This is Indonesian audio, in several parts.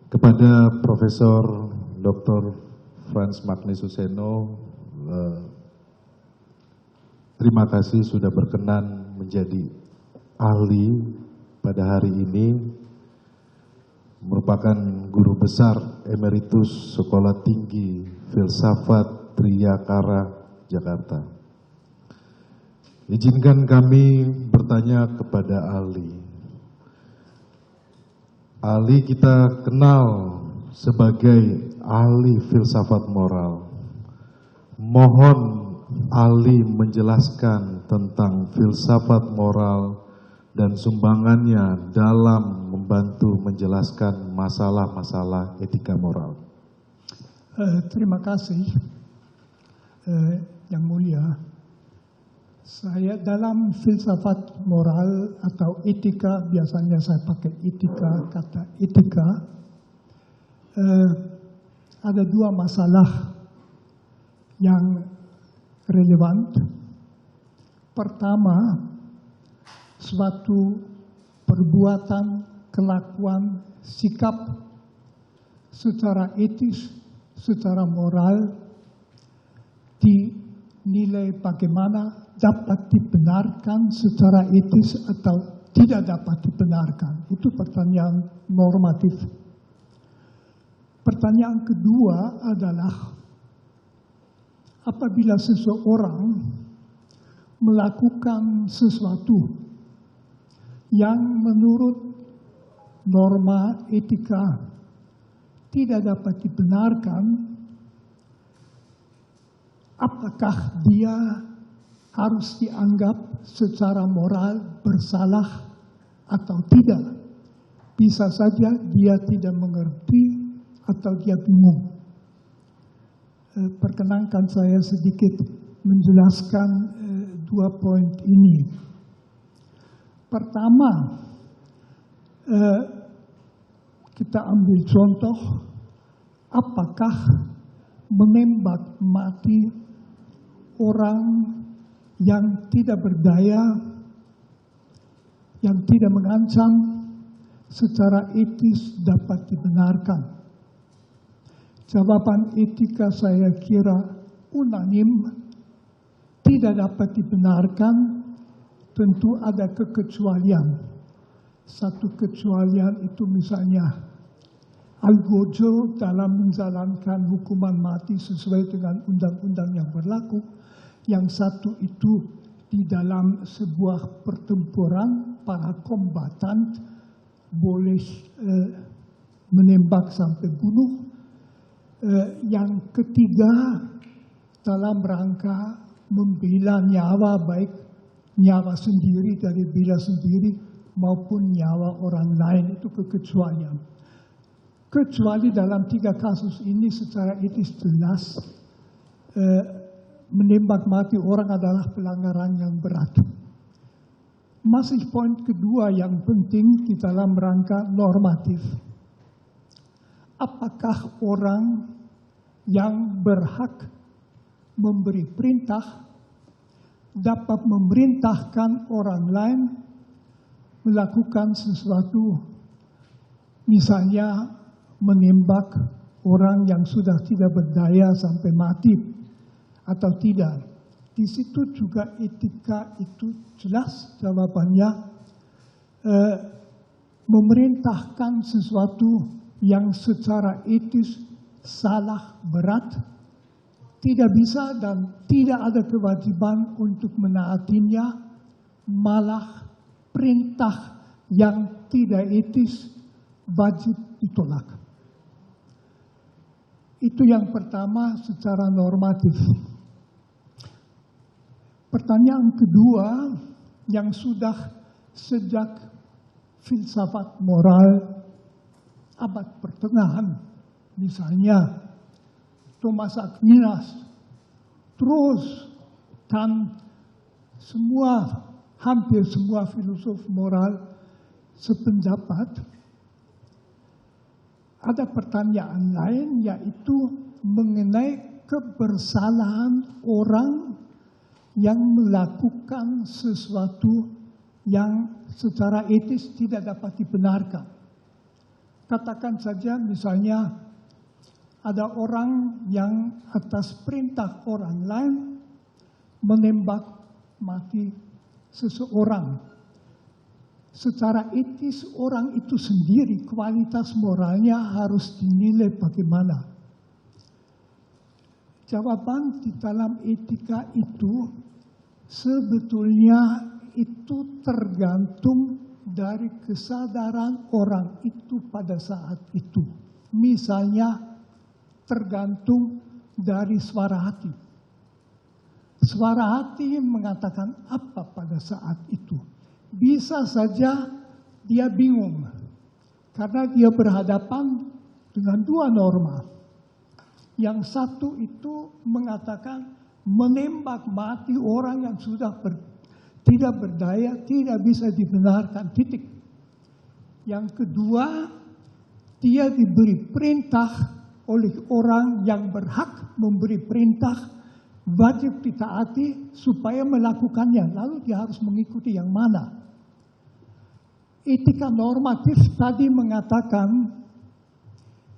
Kepada Profesor Dr. Frans Magni Suseno, terima kasih sudah berkenan menjadi ahli pada hari ini, merupakan guru besar emeritus Sekolah Tinggi Filsafat Triyakara, Jakarta. Izinkan kami bertanya kepada ahli. Ahli kita kenal sebagai ahli filsafat moral. Mohon ahli menjelaskan tentang filsafat moral dan sumbangannya dalam membantu menjelaskan masalah-masalah etika moral. Terima kasih, Yang Mulia. Saya dalam filsafat moral atau etika, biasanya saya pakai etika, kata etika, ada dua masalah yang relevan. Pertama, suatu perbuatan, kelakuan, sikap secara etis, secara moral dinilai bagaimana dapat dibenarkan secara etis atau tidak dapat dibenarkan. Itu pertanyaan normatif. Pertanyaan kedua adalah apabila seseorang melakukan sesuatu yang menurut norma etika tidak dapat dibenarkan, apakah dia harus dianggap secara moral bersalah atau tidak? Bisa saja dia tidak mengerti atau dia bingung. Perkenankan saya sedikit menjelaskan dua poin ini. Pertama, kita ambil contoh, apakah menembak mati orang yang tidak berdaya, yang tidak mengancam, secara etis dapat dibenarkan? Jawaban etika saya kira unanim, tidak dapat dibenarkan. Tentu ada kekecualian. Satu kecualian itu misalnya Algojo dalam menjalankan hukuman mati sesuai dengan undang-undang yang berlaku. Yang satu itu di dalam sebuah pertempuran para kombatan boleh menembak sampai bunuh. Yang ketiga dalam rangka membela nyawa, baik nyawa sendiri dari bela sendiri maupun nyawa orang lain, itu kekecualian. Kecuali dalam tiga kasus ini secara etis jelas menembak mati orang adalah pelanggaran yang berat. Masih poin kedua yang penting di dalam rangka normatif. Apakah orang yang berhak memberi perintah dapat memerintahkan orang lain melakukan sesuatu, misalnya menembak orang yang sudah tidak berdaya sampai mati atau tidak? Di situ juga etika itu jelas jawabannya, memerintahkan sesuatu yang secara etis salah berat, tidak bisa dan tidak ada kewajiban untuk menaatinya, malah perintah yang tidak etis wajib ditolak. Itu yang pertama secara normatif. Pertanyaan kedua yang sudah sejak filsafat moral abad pertengahan, misalnya Thomas Aquinas, terus dan hampir semua filosof moral sependapat, ada pertanyaan lain yaitu mengenai kebersalahan orang yang melakukan sesuatu yang secara etis tidak dapat dibenarkan. katakan saja misalnya ada orang yang atas perintah orang lain menembak mati seseorang. Secara etis orang itu sendiri kualitas moralnya harus dinilai bagaimana. Jawaban di dalam etika itu sebetulnya itu tergantung dari kesadaran orang itu pada saat itu. Misalnya tergantung dari suara hati. Suara hati mengatakan apa pada saat itu. Bisa saja dia bingung karena dia berhadapan dengan dua norma. Yang satu itu mengatakan menembak mati orang yang sudah tidak berdaya, tidak bisa dibenarkan, titik. Yang kedua, dia diberi perintah oleh orang yang berhak memberi perintah, wajib ditaati supaya melakukannya. Lalu dia harus mengikuti yang mana? Etika normatif tadi mengatakan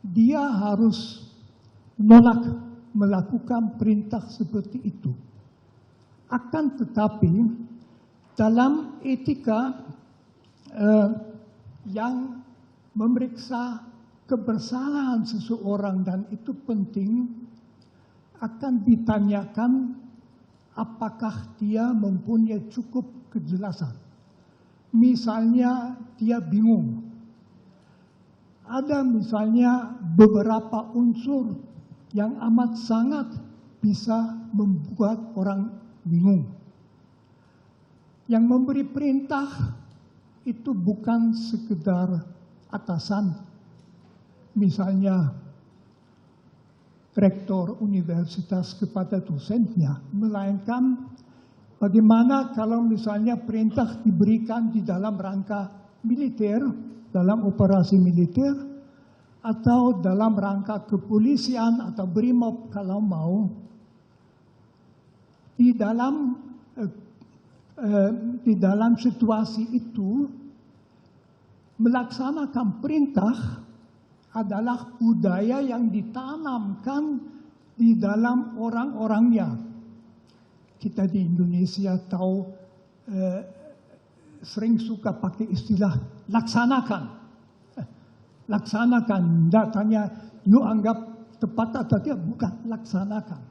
dia harus menolak melakukan perintah seperti itu. Akan tetapi dalam etika yang memeriksa kebersalahan seseorang dan itu penting, akan ditanyakan apakah dia mempunyai cukup kejelasan. Misalnya dia bingung. Ada misalnya beberapa unsur yang amat sangat bisa membuat orang bingung. Yang memberi perintah itu bukan sekedar atasan. Misalnya rektor universitas kepada dosennya, melainkan bagaimana kalau misalnya perintah diberikan di dalam rangka militer, dalam operasi militer, atau dalam rangka kepolisian atau BRIMOB kalau mau. Di dalam situasi itu, melaksanakan perintah adalah budaya yang ditanamkan di dalam orang-orangnya. Kita di Indonesia tahu sering suka pakai istilah laksanakan. Laksanakan, datanya you anggap tepat atau tidak, bukan, laksanakan.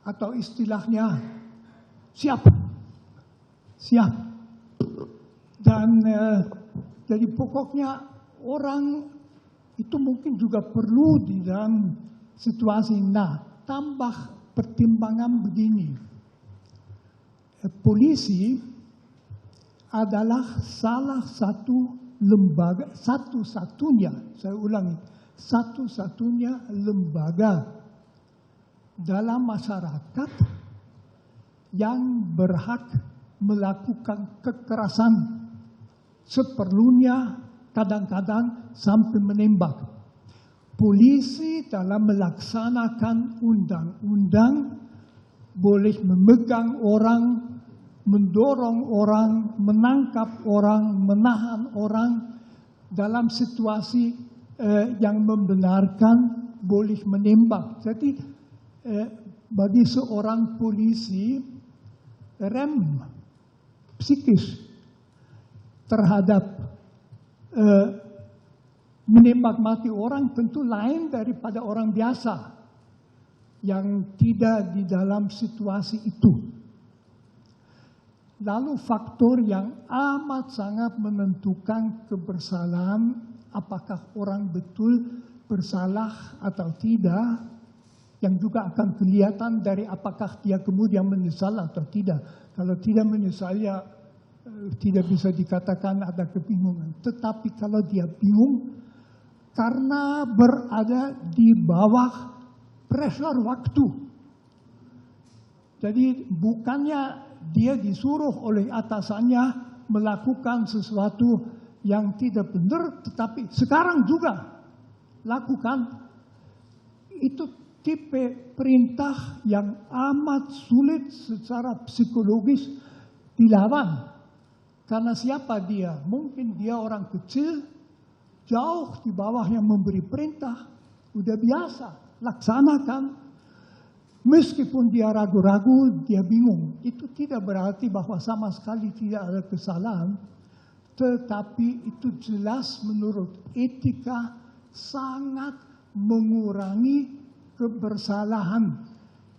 Atau istilahnya siap. Siap. Dan jadi pokoknya orang itu mungkin juga perlu di dalam situasi. Nah, tambah pertimbangan begini. Polisi adalah salah satu lembaga, satu-satunya, saya ulangi, satu-satunya lembaga dalam masyarakat yang berhak melakukan kekerasan seperlunya, kadang-kadang sampai menembak. Polisi dalam melaksanakan undang-undang boleh memegang orang, mendorong orang, menangkap orang, menahan orang dalam situasi yang membenarkan, boleh menembak. Jadi bagi seorang polisi, rem psikis terhadap menembak mati orang tentu lain daripada orang biasa yang tidak di dalam situasi itu. Lalu faktor yang amat sangat menentukan kebersalahan, apakah orang betul bersalah atau tidak, yang juga akan kelihatan dari apakah dia kemudian menyesal atau tidak. Kalau tidak menyesal, ya tidak bisa dikatakan ada kebingungan. Tetapi kalau dia bingung karena berada di bawah pressure waktu. Jadi bukannya dia disuruh oleh atasannya melakukan sesuatu yang tidak benar, tetapi sekarang juga lakukan. Itu tipe perintah yang amat sulit secara psikologis dilawan. Karena siapa dia? Mungkin dia orang kecil, jauh di bawah yang memberi perintah. Udah biasa, laksanakan. Meskipun dia ragu-ragu, dia bingung. Itu tidak berarti bahwa sama sekali tidak ada kesalahan. Tetapi itu jelas menurut etika sangat mengurangi kebersalahan.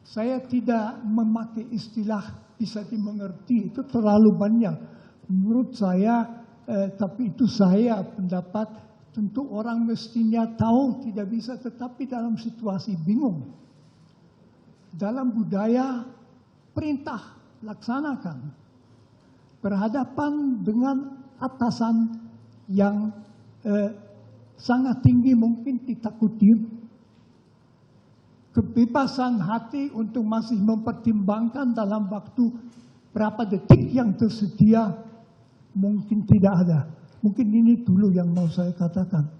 Saya tidak memakai istilah bisa dimengerti, itu terlalu banyak. Menurut saya, tapi itu saya pendapat, tentu orang mestinya tahu tidak bisa, tetapi dalam situasi bingung. Dalam budaya perintah laksanakan. Berhadapan dengan atasan yang sangat tinggi mungkin ditakuti. Kebebasan hati untuk masih mempertimbangkan dalam waktu berapa detik yang tersedia mungkin tidak ada. Mungkin ini dulu yang mau saya katakan.